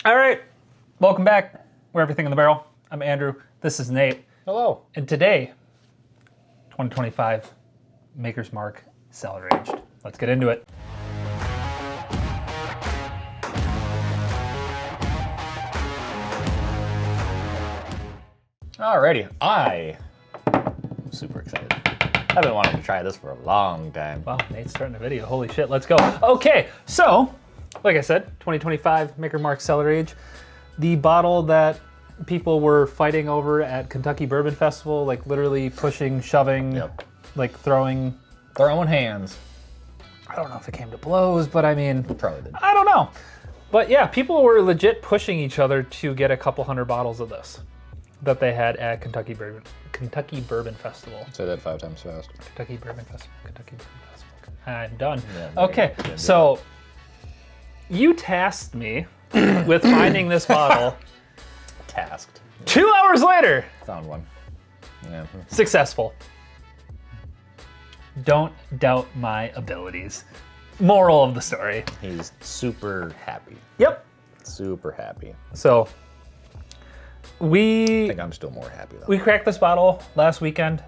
All right, welcome back. We're Everything in the Barrel. I'm Andrew. This is Nate. Hello. And today, 2025 Maker's Mark Cellar Aged. Let's get into it. Alrighty, I'm super excited. I've been wanting to try this for a long time. Wow, Nate's starting a video. Holy shit, let's go. Okay, so, like I said, 2025 Maker's Mark Cellar Aged. The bottle that people were fighting over at Kentucky Bourbon Festival, like literally pushing, shoving, like throwing. Throwing hands. I don't know if it came to blows, but I mean, Probably did. I don't know. But yeah, people were legit pushing each other to get a couple hundred bottles of this that they had at Kentucky Bourbon Festival. Say that 5 times fast. Kentucky Bourbon Festival. I'm done. Yeah, okay, so you tasked me with finding this bottle. Tasked. 2 hours later, Found one. Yeah. successful. Don't doubt my abilities. Moral of the story. He's super happy. Yep. Super happy. So I we think I'm still more happy though. we cracked this bottle last weekend,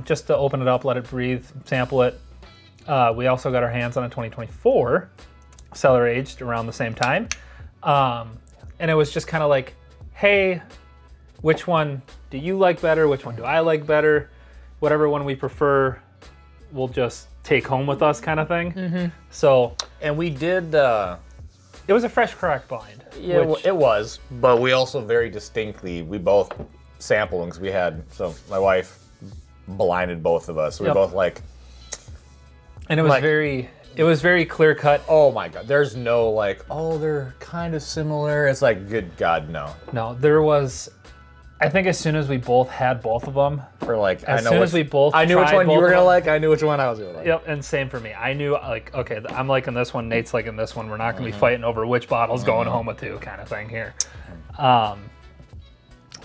just to open it up, let it breathe, sample it. We also got our hands on a 2024 Cellar Aged around the same time, and it was just kind of like, hey, which one do you like better? Which one do I like better? Whatever one we prefer, we'll just take home with us, kind of thing. Mm-hmm. So, And we did. it was a fresh crack blind. Yeah, which- it was. But we also very distinctly, we both sampled because we had. So my wife blinded both of us. We were both like, and it was like- very clear cut. oh my god, there's no like, oh, they're kind of similar. It's like, good god, no. No, there was. I think as soon as we both had both of them, For like, as soon as we both I knew which tried one you both were of gonna them- like. I knew which one I was gonna like. Yep, and same for me. I knew, like, okay, I'm liking this one, Nate's liking this one. We're not going to Mm-hmm. be fighting over which bottle's going home with who, kind of thing here.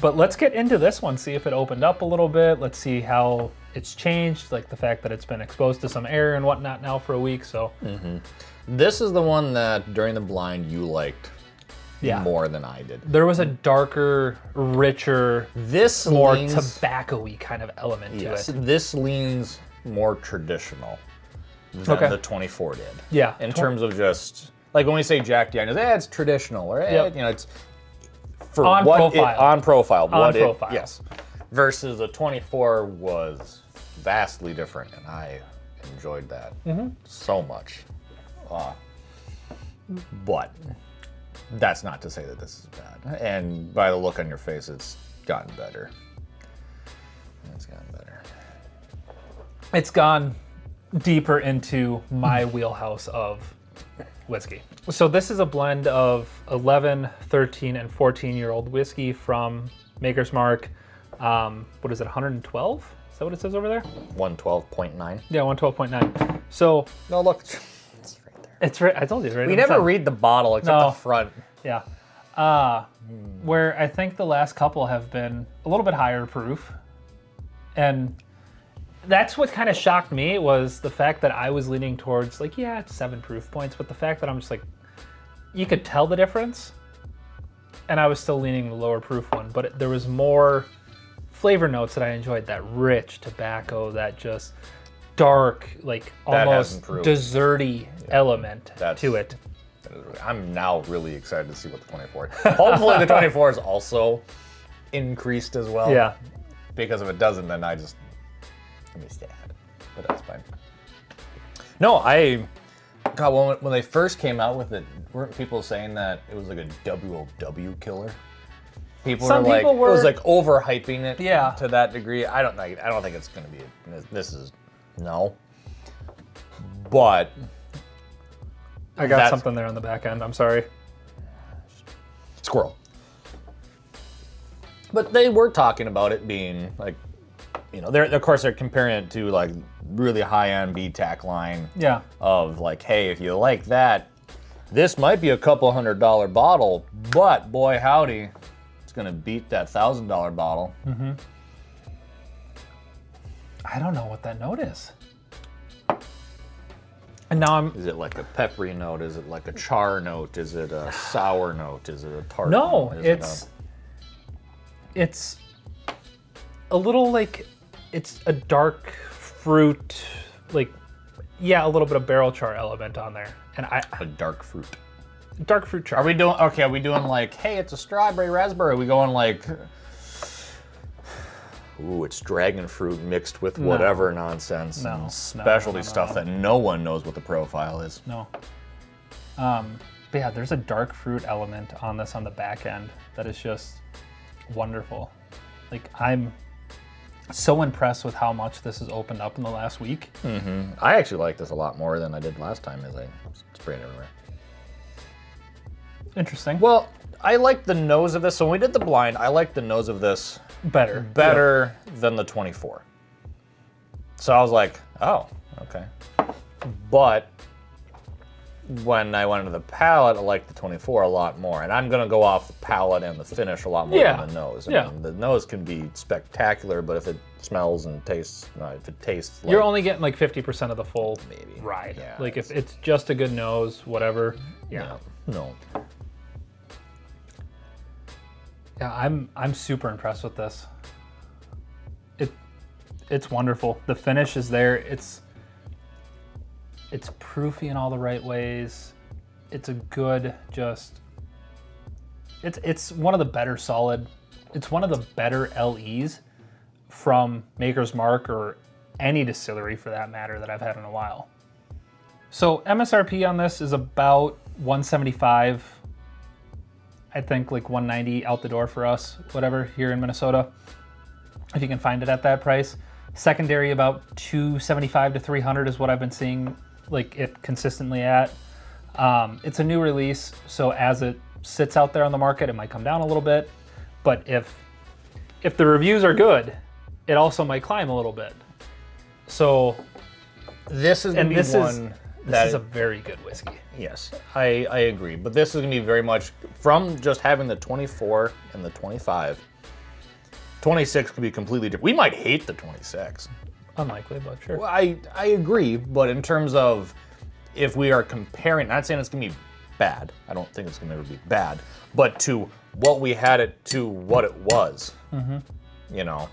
But let's get into this one, see if it opened up a little bit. Let's see how it's changed, like the fact that it's been exposed to some air and whatnot now for a week. So, This is the one that during the blind you liked yeah. more than I did. There was a darker, richer, This more leans, tobacco-y kind of element to it. This leans more traditional than Okay. the 24 did. Yeah. In terms of just like when we say Jack Daniels, it's traditional, or Yep. you know, it's for On what profile. on profile. On profile. Yes. Versus the 24 was vastly different, and I enjoyed that so much. But that's not to say that this is bad. And by the look on your face, it's gotten better. It's gotten better. It's gone deeper into my wheelhouse of whiskey. So this is a blend of 11, 13, and 14-year-old whiskey from Maker's Mark. What is it, 112? Is that what it says over there? 112.9. Yeah, 112.9. So No, look. It's right there. it's right. I told you it's right. We on the never top. read the bottle except No. the front. Yeah. Where I think the last couple have been a little bit higher proof. And that's what kind of shocked me, was the fact that I was leaning towards, like, yeah, it's 7 proof points, but the fact that I'm just like, you could tell the difference. And I was still leaning the lower proof one, but there was more flavor notes that I enjoyed, that rich tobacco, that just dark, like That almost hasn't proved. desserty element That's- to it. I'm now really excited to see what the 24 is. Hopefully the 24 is also increased as well. Yeah. Because if it doesn't, then I'll be sad. But that's fine. No, God, when they first came out with it, weren't people saying that it was like a WOW killer? People Some were like, people it was were- like overhyping it Yeah. to that degree. I don't think it's gonna be. This is no. But I got That's- something there on the back end. I'm sorry. squirrel. But they were talking about it being like, you know, of course they're comparing it to like really high-end BTAC line Yeah. of like, hey, if you like that, this might be a couple $100 bottle, but boy howdy, it's gonna beat that $1,000 bottle. I don't know what that note is. And now I'm... Is it like a peppery note? Is it like a char note? Is it a sour note? Is it a tart No, note? it's a little like, it's a dark fruit, like, yeah, a little bit of barrel char element on there. And A dark fruit. Dark fruit char. Are we doing like, hey, it's a strawberry raspberry? Are we going like, ooh, it's dragon fruit mixed with whatever nonsense and specialty stuff that no one knows what the profile is? No. But yeah, there's a dark fruit element on this on the back end that is just wonderful. Like, I'm so impressed with how much this has opened up in the last week. Mm-hmm. I actually like this a lot more than I did last time as I sprayed it everywhere. Interesting. Well, I like the nose of this. So when we did the blind, I like the nose of this better than the 24. So I was like, oh, okay. But when I went into the palate, I liked the 24 a lot more. And I'm going to go off the palate and the finish a lot more than the nose. I mean, the nose can be spectacular, but if it smells and tastes, if it tastes like... You're only getting like 50% of the full maybe ride. Yeah, like if it's just a good nose, whatever. Yeah. No. Yeah, I'm super impressed with this. It's wonderful. The finish is there. It's proofy in all the right ways. It's a good it's one of the better solid. It's one of the better LEs from Maker's Mark or any distillery for that matter that I've had in a while. So MSRP on this is about $175. I think like $190 out the door for us, whatever, here in Minnesota, if you can find it at that price. Secondary about $275 to $300 is what I've been seeing like it consistently at. It's a new release, so as it sits out there on the market, it might come down a little bit. But if the reviews are good, it also might climb a little bit. So this is going to be one... This is a very good whiskey. Yes, I agree. But this is going to be very much, from just having the 24 and the 25, 26 could be completely different. We might hate the 26. Unlikely, but sure. Well, I agree, but in terms of if we are comparing, not saying it's going to be bad. I don't think it's going to ever be bad. But to what we had it to what it was, you know,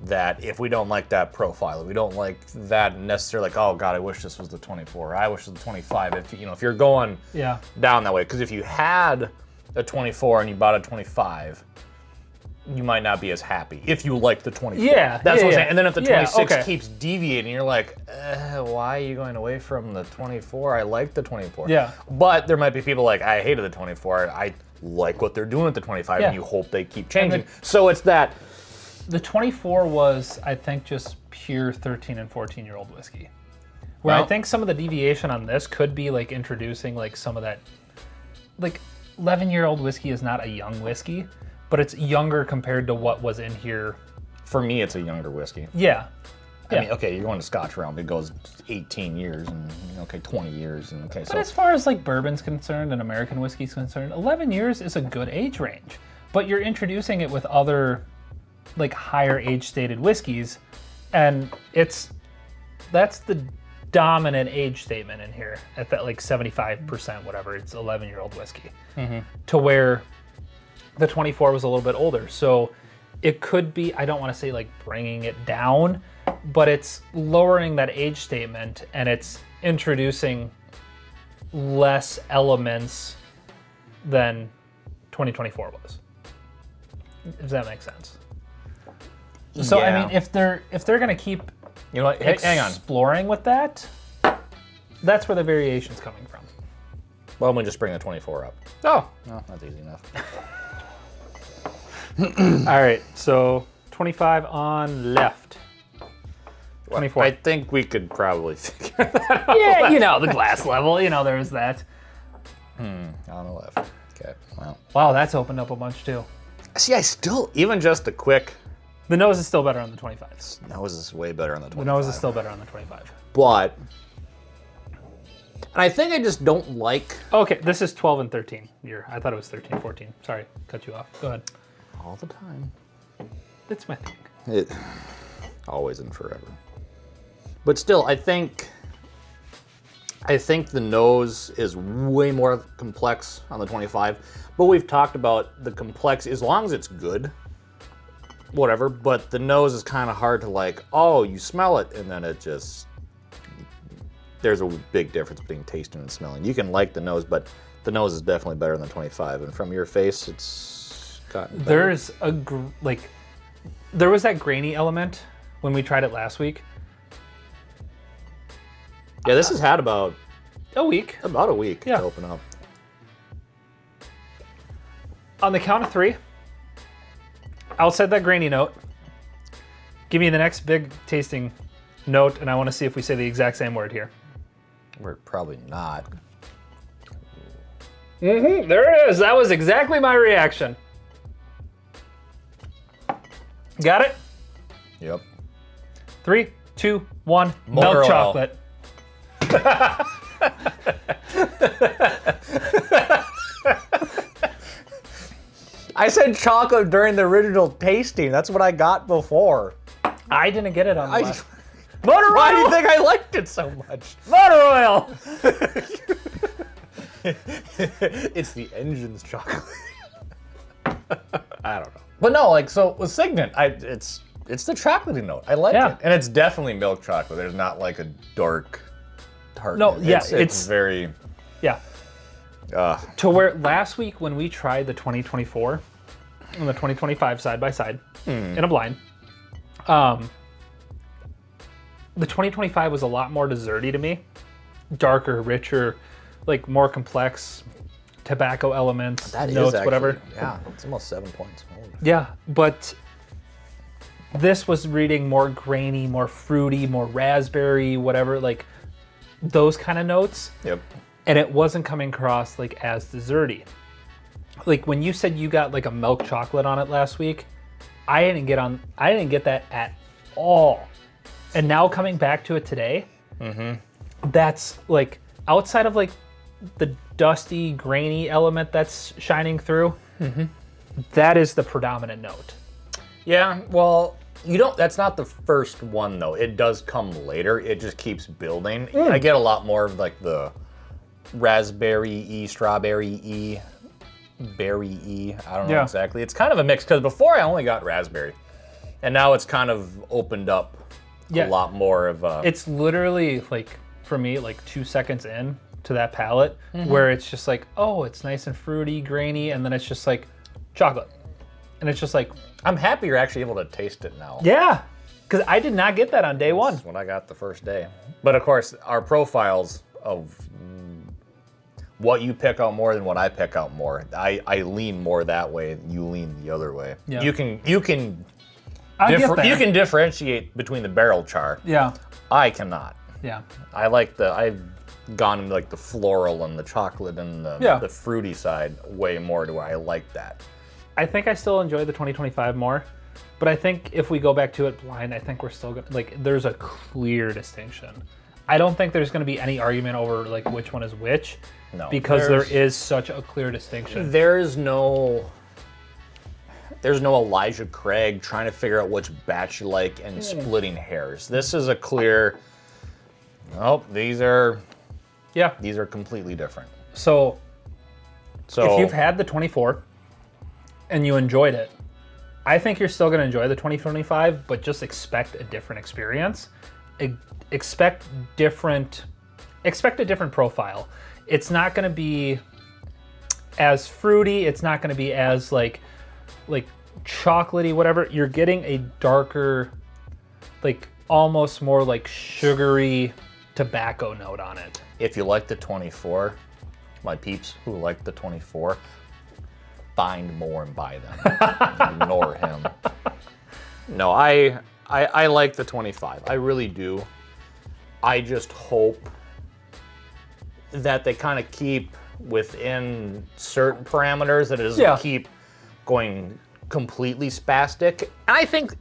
that if we don't like that profile, if we don't like that necessarily, like, oh God, I wish this was the 24. I wish it was the 25. If if you're going down that way, because if you had a 24 and you bought a 25, you might not be as happy if you like the 24. Yeah, that's what I'm saying. And then if the 26 okay. keeps deviating, you're like, why are you going away from the 24? I like the 24. Yeah. But there might be people like, I hated the 24. I like what they're doing at the 25, and you hope they keep changing. So it's that. The 24 was, I think, just pure 13 and 14-year-old whiskey. Where I think some of the deviation on this could be like introducing like some of that, like 11-year-old whiskey is not a young whiskey, but it's younger compared to what was in here. For me, it's a younger whiskey. Yeah. I mean, okay, you're going to Scotch realm. It goes 18 years and, 20 years. And But as far as like bourbon's concerned and American whiskey's concerned, 11 years is a good age range. But you're introducing it with other like higher age stated whiskeys, and that's the dominant age statement in here at that like 75%, whatever. It's 11-year-old whiskey. To where the 24 was a little bit older. So it could be, I don't want to say like bringing it down, but it's lowering that age statement and it's introducing less elements than 2024 was. Does that make sense? So I mean, if they're gonna keep hang on, exploring with that, that's where the variation's coming from. Well, let me just bring the 24 up. Oh, no, that's easy enough. All right, so 25 on left. 24. I think we could probably figure that out. Yeah, the glass level. There's that. On the left. Okay. Wow, that's opened up a bunch too. See, I still, even just a quick. The nose is still better on the 25. The nose is way better on the 25. The nose is still better on the 25. But, and I think I just don't like. Okay, this is 12 and 13 year. I thought it was 13, 14. Sorry, cut you off. Go ahead. All the time. That's my thing. It always and forever. But still, I think I think the nose is way more complex on the 25, but we've talked about the complex, as long as it's good, whatever, but the nose is kind of hard to like, oh, you smell it, and then it just, there's a big difference between tasting and smelling. You can like the nose, but the nose is definitely better than the 25, and from your face, it's gotten better. There's there was that grainy element when we tried it last week. Yeah, this has had about a week to open up. On the count of 3, outside that grainy note, give me the next big tasting note, and I want to see if we say the exact same word here. We're probably not. There it is. That was exactly my reaction. Got it? Yep. 3, 2, 1. Motor Milk oil. chocolate. I said chocolate during the original tasting. That's what I got before. I didn't get it on the last. Motor oil! Why do you think I liked it so much? Motor oil! It's the engine's chocolate. I don't know. But no, like, so with Signet, it's the chocolatey note. I like it. And it's definitely milk chocolate. There's not like a dark tart. No, yeah, it's very... Yeah. To where last week when we tried the 2024 and the 2025 side by side in a blind, the 2025 was a lot more desserty to me. Darker, richer, like more complex tobacco elements, notes, whatever. Yeah, it's almost 7 points. Yeah, but this was reading more grainy, more fruity, more raspberry, whatever, like those kind of notes. Yep. And it wasn't coming across like as desserty. Like when you said you got like a milk chocolate on it last week, I didn't get that at all. And now coming back to it today, that's like outside of like the dusty, grainy element that's shining through, that is the predominant note. Yeah, well, that's not the first one though. It does come later. It just keeps building. I get a lot more of like the raspberry-y, strawberry-y, berry-y. I don't know exactly. It's kind of a mix because before I only got raspberry, and now it's kind of opened up a lot more of. It's literally like for me like 2 seconds in to that palate where it's just like, oh, it's nice and fruity, grainy, and then it's just like chocolate, and it's just like. I'm happy you're actually able to taste it now. Yeah, because I did not get that on day one. That's what I got the first day. But of course, our profiles of what you pick out more than what I pick out more. I lean more that way. You lean the other way. Yeah. You can differentiate between the barrel char. Yeah. I cannot. Yeah. I've gone into like the floral and the chocolate and the fruity side way more to where I like that. I think I still enjoy the 2025 more, but I think if we go back to it blind, I think we're still gonna there's a clear distinction. I don't think there's going to be any argument over like which one is which. No, because there is such a clear distinction. There's no Elijah Craig trying to figure out which batch you like and splitting hairs. This is a clear. Oh, these are completely different. So if you've had the 24 and you enjoyed it, I think you're still going to enjoy the 2025, but just expect a different experience. Expect a different profile. It's not going to be as fruity. It's not going to be as like chocolatey, whatever. You're getting a darker, like almost more like sugary tobacco note on it. If you like the 24, my peeps who like the 24, find more and buy them. Ignore him. No, I like the 25. I really do. I just hope that they kind of keep within certain parameters, that it doesn't keep going completely spastic. And I think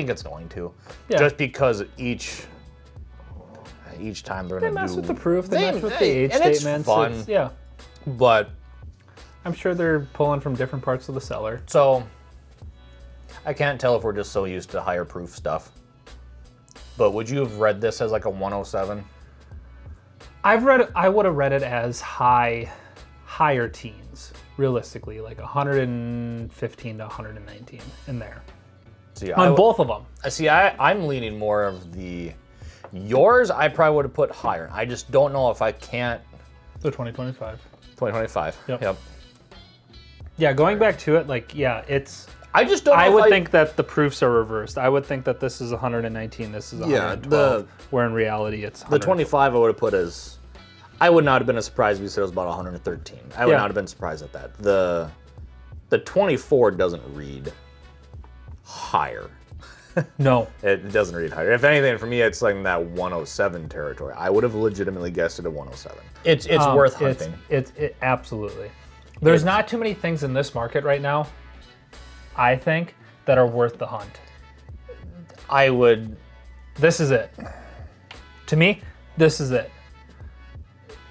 it's going to. Yeah. Just because each time they're going to mess with the proof, they mess with the age and statements. It's fun. But I'm sure they're pulling from different parts of the cellar. So I can't tell if we're just so used to higher proof stuff. But would you have read this as like a 107? I would have read it as higher teens, realistically, like 115 to 119 in there. See, on both of them. See, I'm leaning more of the. Yours, I probably would have put higher. I just don't know if I can't. The 2025. 2025. Yep. Yeah, going back to it, like, yeah, it's. I just don't know. I would think that the proofs are reversed. I would think that this is 119, this is 112, where in reality it's 100. The 25 I would have put as. I would not have been as surprised if you said it was about 113. I would not have been surprised at that. The 24 doesn't read higher. No. It doesn't read higher. If anything, for me, it's like in that 107 territory. I would have legitimately guessed it at 107. It's worth hunting. It absolutely. There's not too many things in this market right now, I think, that are worth the hunt. This is it. To me, this is it.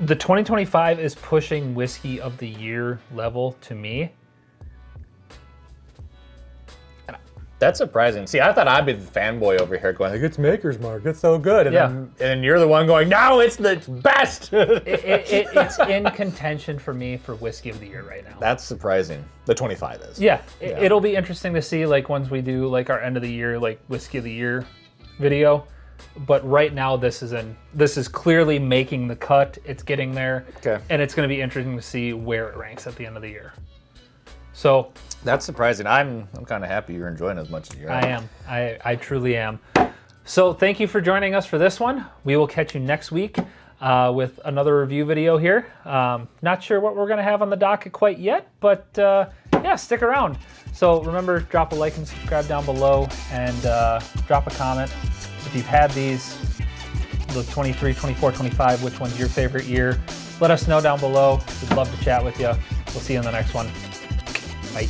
The 2025 is pushing whiskey of the year level to me. That's surprising. See, I thought I'd be the fanboy over here going, like, it's Maker's Mark, it's so good. And then you're the one going, no, it's the best. It's in contention for me for whiskey of the year right now. That's surprising. The 25 is. Yeah, it'll be interesting to see, like, once we do, like, our end of the year, like, whiskey of the year video. But right now, this is clearly making the cut. It's getting there. Okay. And it's going to be interesting to see where it ranks at the end of the year. So that's surprising. I'm kind of happy you're enjoying it as much as you are. I am. I truly am. So thank you for joining us for this one. We will catch you next week with another review video here. Not sure what we're going to have on the docket quite yet, but yeah, stick around. So remember, drop a like and subscribe down below, and drop a comment. If you've had these, the 23, 24, 25, which one's your favorite year? Let us know down below. We'd love to chat with you. We'll see you in the next one. Bye.